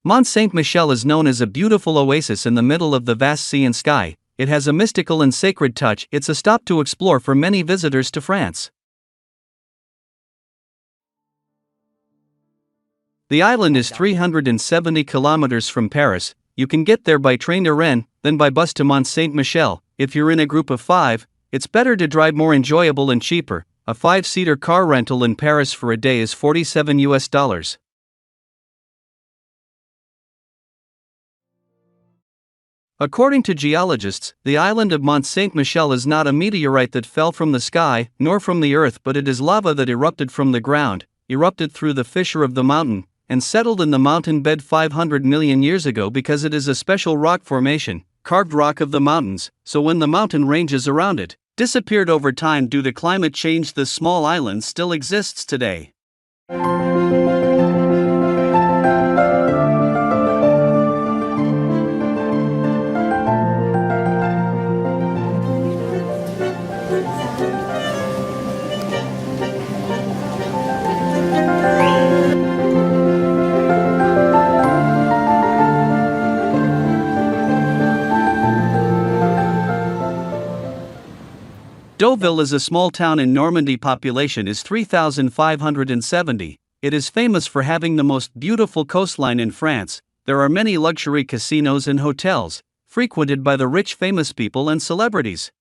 Mont Saint-Michel is known as a beautiful oasis in the middle of the vast sea and sky. It has a mystical and sacred touch. It's a stop to explore for many visitors to France. The island is 370 kilometers from Paris. You can get there by train to Rennes, then by bus to Mont Saint-Michel. If you're in a group of 5, it's better to drive, more enjoyable and cheaper. A 5-seater car rental in Paris for a day is $47. According to geologists, the island of Mont Saint-Michel is not a meteorite that fell from the sky, nor from the earth, but it is lava that erupted from the ground, erupted through the fissure of the mountain, and settled in the mountain bed 500 million years ago because it is a special rock formation, carved rock of the mountains, so when the mountain ranges around it disappeared over time due to climate change, this small island still exists today. Deauville is a small town in Normandy. Population is 3,570. It is famous for having the most beautiful coastline in France. There are many luxury casinos and hotels, frequented by the rich, famous people and celebrities.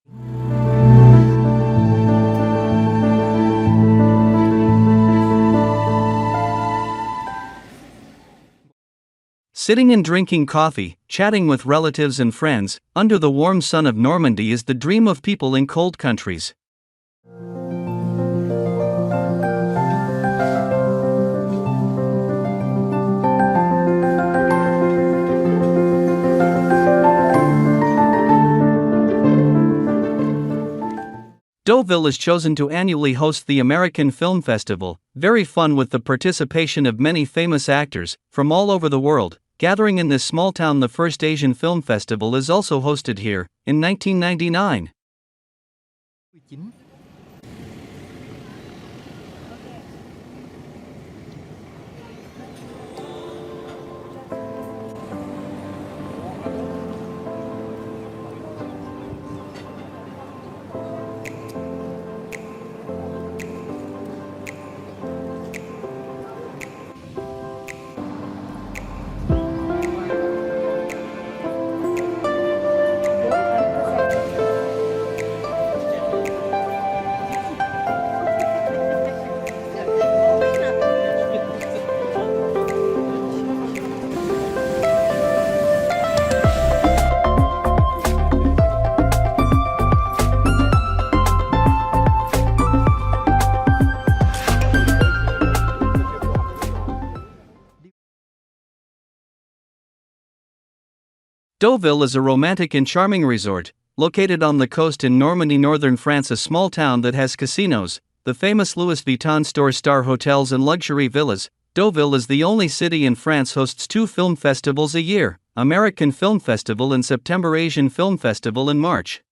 Sitting and drinking coffee, chatting with relatives and friends, under the warm sun of Normandy is the dream of people in cold countries. Deauville is chosen to annually host the American Film Festival, very fun with the participation of many famous actors from all over the world. Gathering in this small town, the first Asian Film Festival is also hosted here, in 1999. Deauville is a romantic and charming resort, located on the coast in Normandy, northern France, a small town that has casinos, the famous Louis Vuitton store, star hotels and luxury villas. Deauville is the only city in France hosts 2 film festivals a year, American Film Festival in September, Asian Film Festival in March.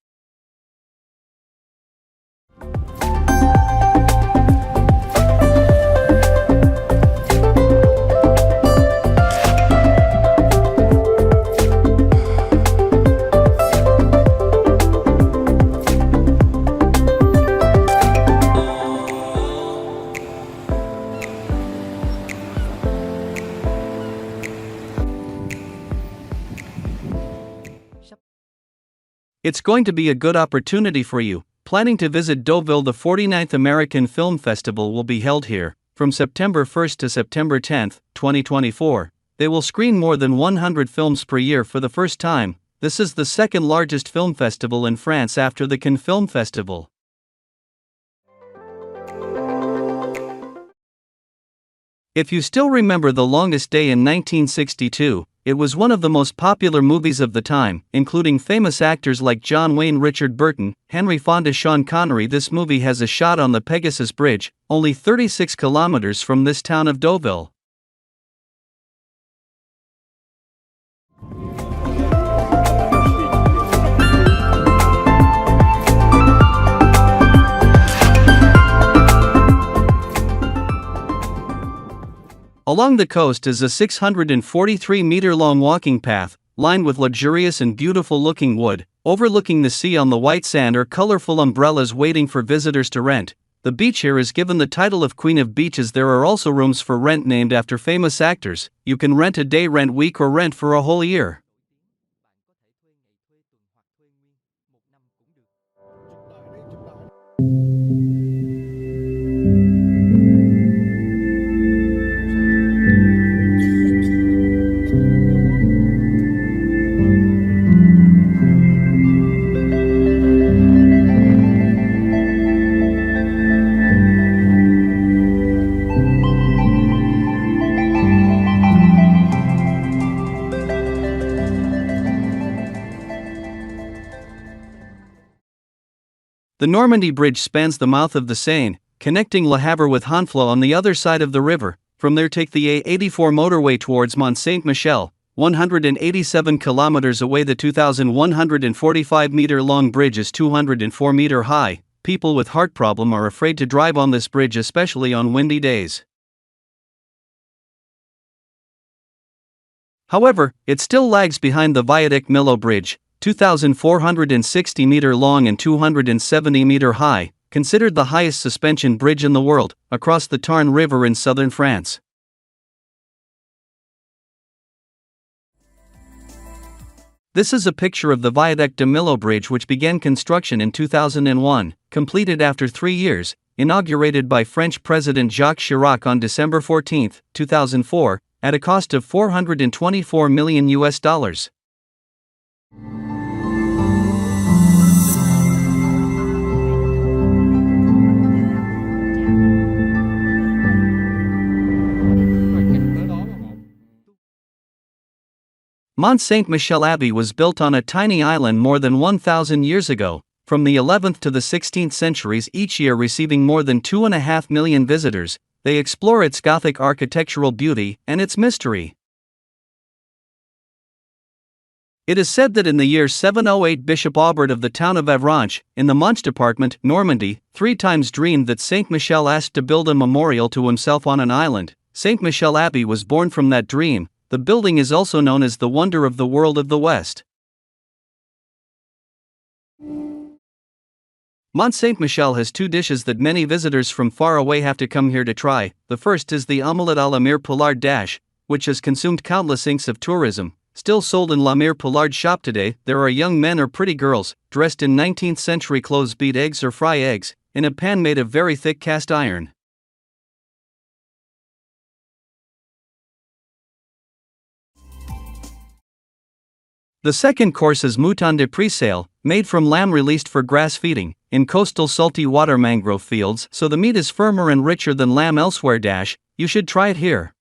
It's going to be a good opportunity for you. Planning to visit Deauville, the 49th American Film Festival will be held here, from September 1st to September 10th, 2024. They will screen more than 100 films per year for the first time. This is the second largest film festival in France after the Cannes Film Festival. If you still remember The Longest Day in 1962, it was one of the most popular movies of the time, including famous actors like John Wayne, Richard Burton, Henry Fonda, Sean Connery. This movie has a shot on the Pegasus Bridge, only 36 kilometers from this town of Deauville. Along the coast is a 643-meter-long walking path, lined with luxurious and beautiful-looking wood, overlooking the sea. On the white sand are colorful umbrellas waiting for visitors to rent. The beach here is given the title of Queen of Beaches. There are also rooms for rent named after famous actors. You can rent a day, rent week, or rent for a whole year. The Normandy Bridge spans the mouth of the Seine, connecting Le Havre with Honfleur on the other side of the river. From there take the A84 motorway towards Mont Saint-Michel, 187 kilometers away. The 2,145-meter-long bridge is 204 meter high. People with heart problem are afraid to drive on this bridge, especially on windy days. However, it still lags behind the Viaduct Millau Bridge, 2,460 meter long and 270 meter high, considered the highest suspension bridge in the world, across the Tarn River in southern France. This is a picture of the Viaduct de Millau Bridge, which began construction in 2001, completed after 3 years, inaugurated by French President Jacques Chirac on December 14, 2004, at a cost of $424 million. Mont Saint-Michel Abbey was built on a tiny island more than 1,000 years ago, from the 11th to the 16th centuries, each year receiving more than 2.5 million visitors. They explore its Gothic architectural beauty and its mystery. It is said that in the year 708 Bishop Aubert of the town of Avranches, in the Mont department, Normandy, 3 times dreamed that Saint Michel asked to build a memorial to himself on an island. Saint Michel Abbey was born from that dream. The building is also known as the Wonder of the World of the West. Mont Saint-Michel has 2 dishes that many visitors from far away have to come here to try. The first is the omelette à la Mère Poulard dash, which has consumed countless inks of tourism. Still sold in La Mère Poulard shop today, there are young men or pretty girls, dressed in 19th century clothes, beat eggs or fry eggs, in a pan made of very thick cast iron. The second course is mouton de pré-sale, made from lamb released for grass feeding, in coastal salty water mangrove fields, so the meat is firmer and richer than lamb elsewhere. You should try it here.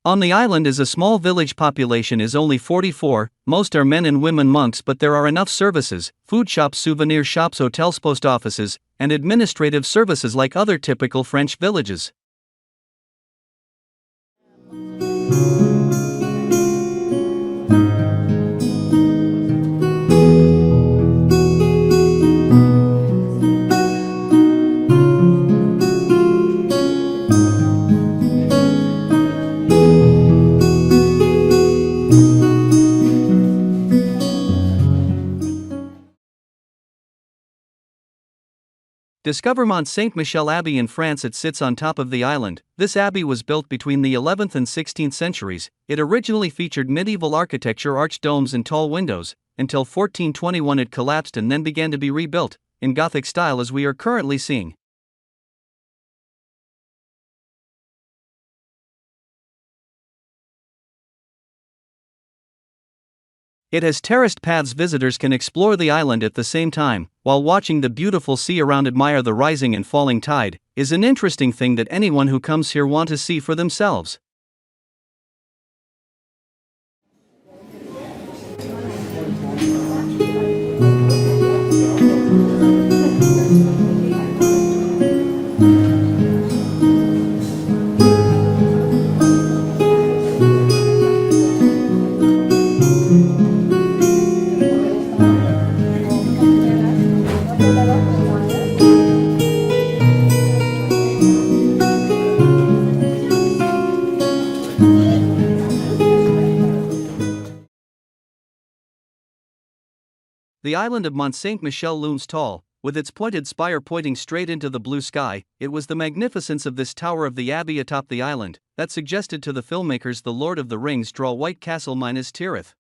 On the island is a small village. Population is only 44, most are men and women monks, but there are enough services, food shops, souvenir shops, hotels, post offices, and administrative services like other typical French villages. Discover Mont Saint-Michel Abbey in France. It sits on top of the island. This abbey was built between the 11th and 16th centuries. It originally featured medieval architecture, arched domes and tall windows. Until 1421 it collapsed and then began to be rebuilt, in Gothic style as we are currently seeing. It has terraced paths. Visitors can explore the island at the same time, while watching the beautiful sea around. Admire the rising and falling tide, is an interesting thing that anyone who comes here want to see for themselves. The island of Mont Saint-Michel looms tall, with its pointed spire pointing straight into the blue sky. It was the magnificence of this tower of the abbey atop the island that suggested to the filmmakers the Lord of the Rings draw White Castle Minas Tirith.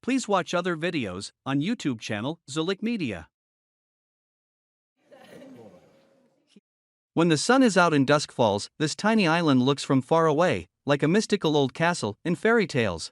Please watch other videos on YouTube channel dulichMEDIA. When the sun is out and dusk falls, this tiny island looks from far away, like a mystical old castle in fairy tales.